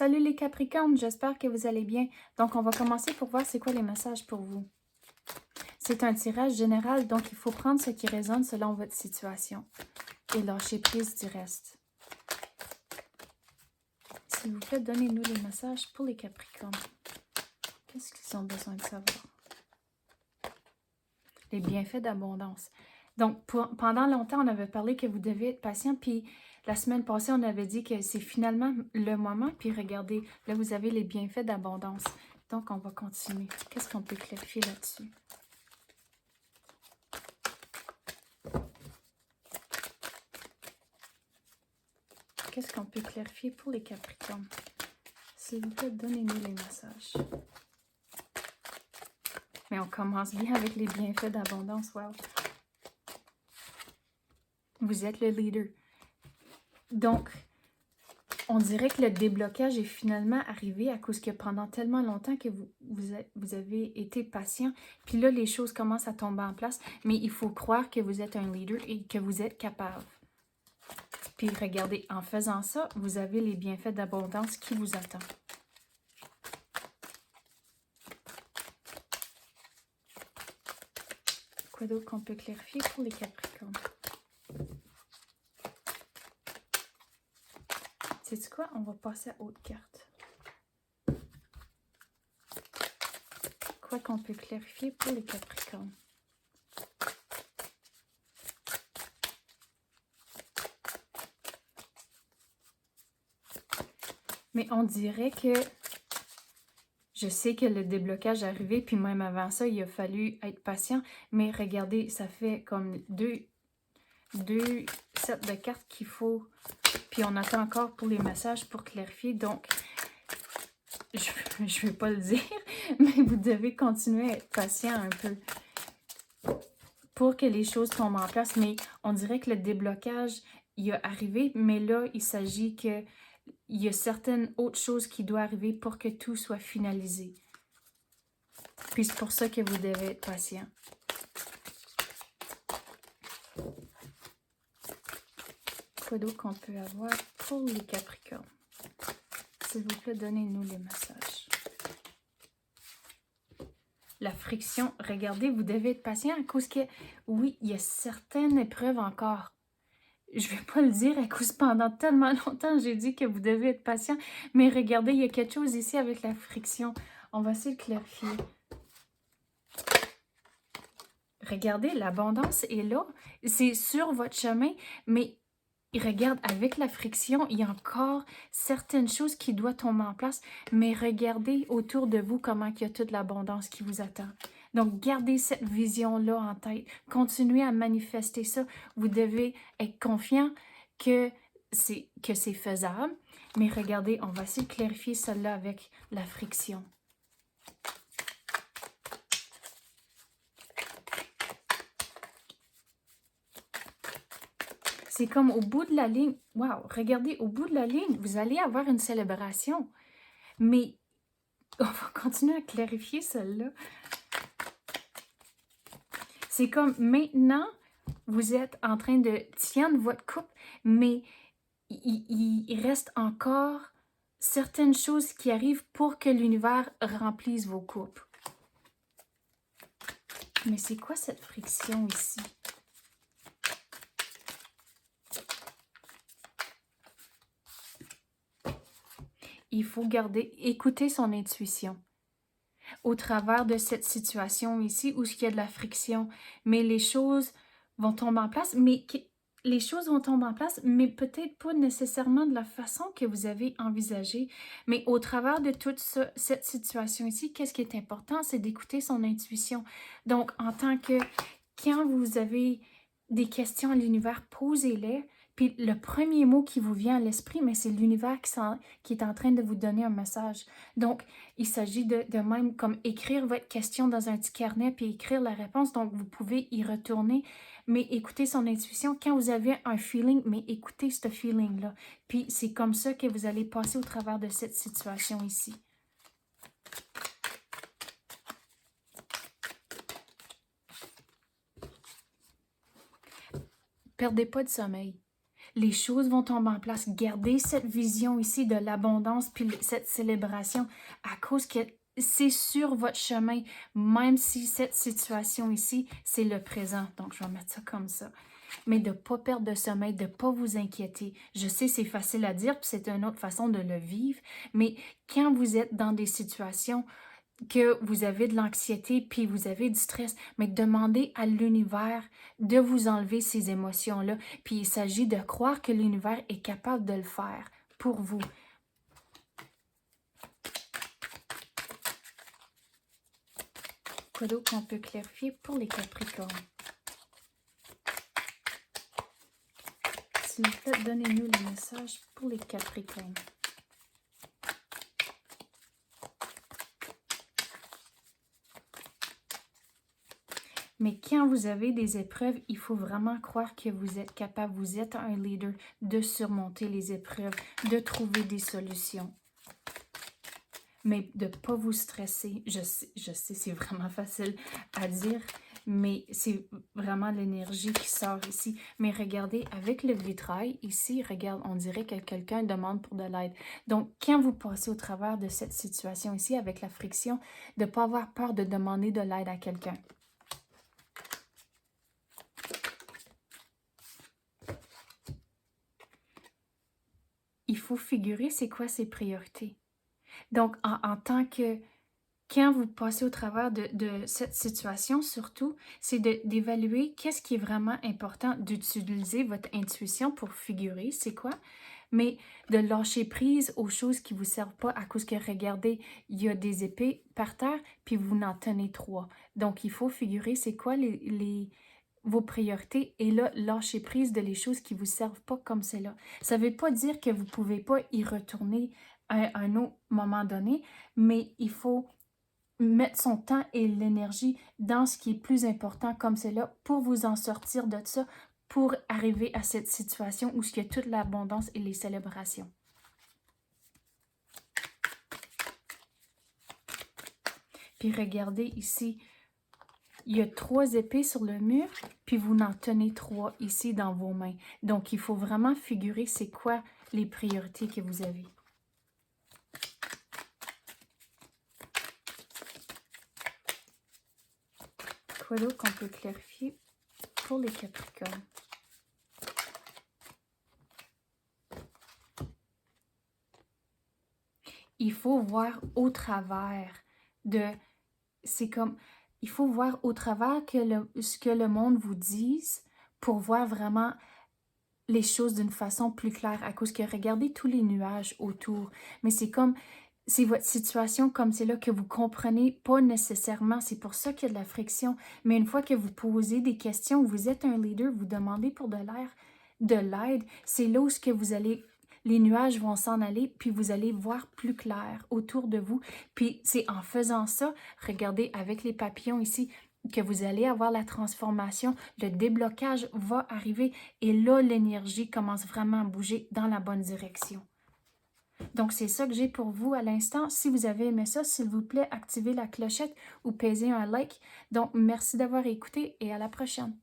Salut les Capricornes, j'espère que vous allez bien. Donc, on va commencer pour voir c'est quoi les messages pour vous. C'est un tirage général, donc il faut prendre ce qui résonne selon votre situation et lâcher prise du reste. S'il vous plaît, donnez-nous les messages pour les Capricornes. Qu'est-ce qu'ils ont besoin de savoir? Les bienfaits d'abondance. Donc, pendant longtemps, on avait parlé que vous deviez être patient, puis la semaine passée, on avait dit que c'est finalement le moment, puis regardez, là, vous avez les bienfaits d'abondance. Donc, on va continuer. Qu'est-ce qu'on peut clarifier là-dessus? Qu'est-ce qu'on peut clarifier pour les Capricornes? S'il vous plaît, donnez-nous les messages. Mais on commence bien avec les bienfaits d'abondance. Wow! Vous êtes le leader. Donc, on dirait que le déblocage est finalement arrivé à cause que pendant tellement longtemps que vous avez été patient. Puis là, les choses commencent à tomber en place. Mais il faut croire que vous êtes un leader et que vous êtes capable. Puis regardez, en faisant ça, vous avez les bienfaits d'abondance qui vous attendent. Quoi d'autre qu'on peut clarifier pour les Capricornes? Sais-tu quoi? On va passer à autre carte. Quoi qu'on peut clarifier pour les Capricornes? Mais on dirait que je sais que le déblocage est arrivé, puis même avant ça, il a fallu être patient. Mais regardez, ça fait comme deux sets de cartes qu'il faut. Puis on attend encore pour les messages pour clarifier. Donc, je ne vais pas le dire, mais vous devez continuer à être patient un peu pour que les choses tombent en place. Mais on dirait que le déblocage, il est arrivé, mais là, il s'agit que il y a certaines autres choses qui doivent arriver pour que tout soit finalisé. Puis c'est pour ça que vous devez être patient. Quoi d'autre qu'on peut avoir pour les Capricornes? S'il vous plaît, donnez-nous les messages. La friction, regardez, vous devez être patient à cause que, oui, il y a certaines épreuves encore. Je ne vais pas le dire à cause pendant tellement longtemps, j'ai dit que vous devez être patient. Mais regardez, il y a quelque chose ici avec la friction. On va essayer de clarifier. Regardez, l'abondance est là. C'est sur votre chemin, mais regarde, avec la friction, il y a encore certaines choses qui doivent tomber en place. Mais regardez autour de vous comment il y a toute l'abondance qui vous attend. Donc, gardez cette vision-là en tête. Continuez à manifester ça. Vous devez être confiant que c'est faisable. Mais regardez, on va essayer de clarifier cela avec la friction. C'est comme au bout de la ligne. Wow, regardez, au bout de la ligne, vous allez avoir une célébration. Mais on va continuer à clarifier celle-là. C'est comme maintenant, vous êtes en train de tiendre votre coupe, mais il reste encore certaines choses qui arrivent pour que l'univers remplisse vos coupes. Mais c'est quoi cette friction ici? Il faut écouter son intuition. Au travers de cette situation ici où il y a de la friction, mais les choses vont tomber en place, mais peut-être pas nécessairement de la façon que vous avez envisagé. Mais au travers de toute cette situation ici, qu'est-ce qui est important? C'est d'écouter son intuition. Donc, en tant que, quand vous avez des questions à l'univers, posez-les. Puis le premier mot qui vous vient à l'esprit, mais c'est l'univers qui est en train de vous donner un message. Donc, il s'agit de même comme écrire votre question dans un petit carnet puis écrire la réponse. Donc, vous pouvez y retourner, mais écoutez son intuition. Quand vous avez un feeling, mais écoutez ce feeling-là. Puis, c'est comme ça que vous allez passer au travers de cette situation ici. Perdez pas de sommeil. Les choses vont tomber en place. Gardez cette vision ici de l'abondance puis cette célébration à cause que c'est sur votre chemin, même si cette situation ici, c'est le présent. Donc, je vais mettre ça comme ça. Mais de ne pas perdre de sommeil, de ne pas vous inquiéter. Je sais, c'est facile à dire, puis c'est une autre façon de le vivre, mais quand vous êtes dans des situations que vous avez de l'anxiété puis vous avez du stress, mais demandez à l'univers de vous enlever ces émotions-là. Puis il s'agit de croire que l'univers est capable de le faire pour vous. Quoi d'autre qu'on peut clarifier pour les Capricornes? S'il vous plaît, donnez-nous les messages pour les Capricornes. Mais quand vous avez des épreuves, il faut vraiment croire que vous êtes capable, vous êtes un leader de surmonter les épreuves, de trouver des solutions. Mais de ne pas vous stresser. Je sais, c'est vraiment facile à dire, mais c'est vraiment l'énergie qui sort ici. Mais regardez, avec le vitrail, ici, regarde, on dirait que quelqu'un demande pour de l'aide. Donc, quand vous passez au travers de cette situation ici, avec la friction, de ne pas avoir peur de demander de l'aide à quelqu'un. Il faut figurer c'est quoi ses priorités. Donc, en tant que, quand vous passez au travers de cette situation, surtout, c'est d'évaluer qu'est-ce qui est vraiment important, d'utiliser votre intuition pour figurer, c'est quoi, mais de lâcher prise aux choses qui ne vous servent pas à cause que, regardez, il y a des épées par terre, puis vous n'en tenez 3. Donc, il faut figurer c'est quoi vos priorités et là, lâcher prise de les choses qui ne vous servent pas comme c'est là. Ça ne veut pas dire que vous ne pouvez pas y retourner à un autre moment donné, mais il faut mettre son temps et l'énergie dans ce qui est plus important comme c'est là pour vous en sortir de ça, pour arriver à cette situation où il y a toute l'abondance et les célébrations. Puis regardez ici, il y a 3 épées sur le mur, puis vous en tenez 3 ici dans vos mains. Donc, il faut vraiment figurer c'est quoi les priorités que vous avez. Quoi d'autre qu'on peut clarifier pour les Capricornes? Il faut voir au travers de... C'est comme... Il faut voir au travers ce que le monde vous dise pour voir vraiment les choses d'une façon plus claire à cause que regardez tous les nuages autour. Mais c'est comme, c'est votre situation comme c'est là que vous comprenez pas nécessairement. C'est pour ça qu'il y a de la friction. Mais une fois que vous posez des questions, vous êtes un leader, vous demandez pour de l'aide, c'est là où ce que vous allez... Les nuages vont s'en aller, puis vous allez voir plus clair autour de vous. Puis c'est en faisant ça, regardez avec les papillons ici, que vous allez avoir la transformation, le déblocage va arriver et là, l'énergie commence vraiment à bouger dans la bonne direction. Donc, c'est ça que j'ai pour vous à l'instant. Si vous avez aimé ça, s'il vous plaît, activez la clochette ou pesez un like. Donc, merci d'avoir écouté et à la prochaine.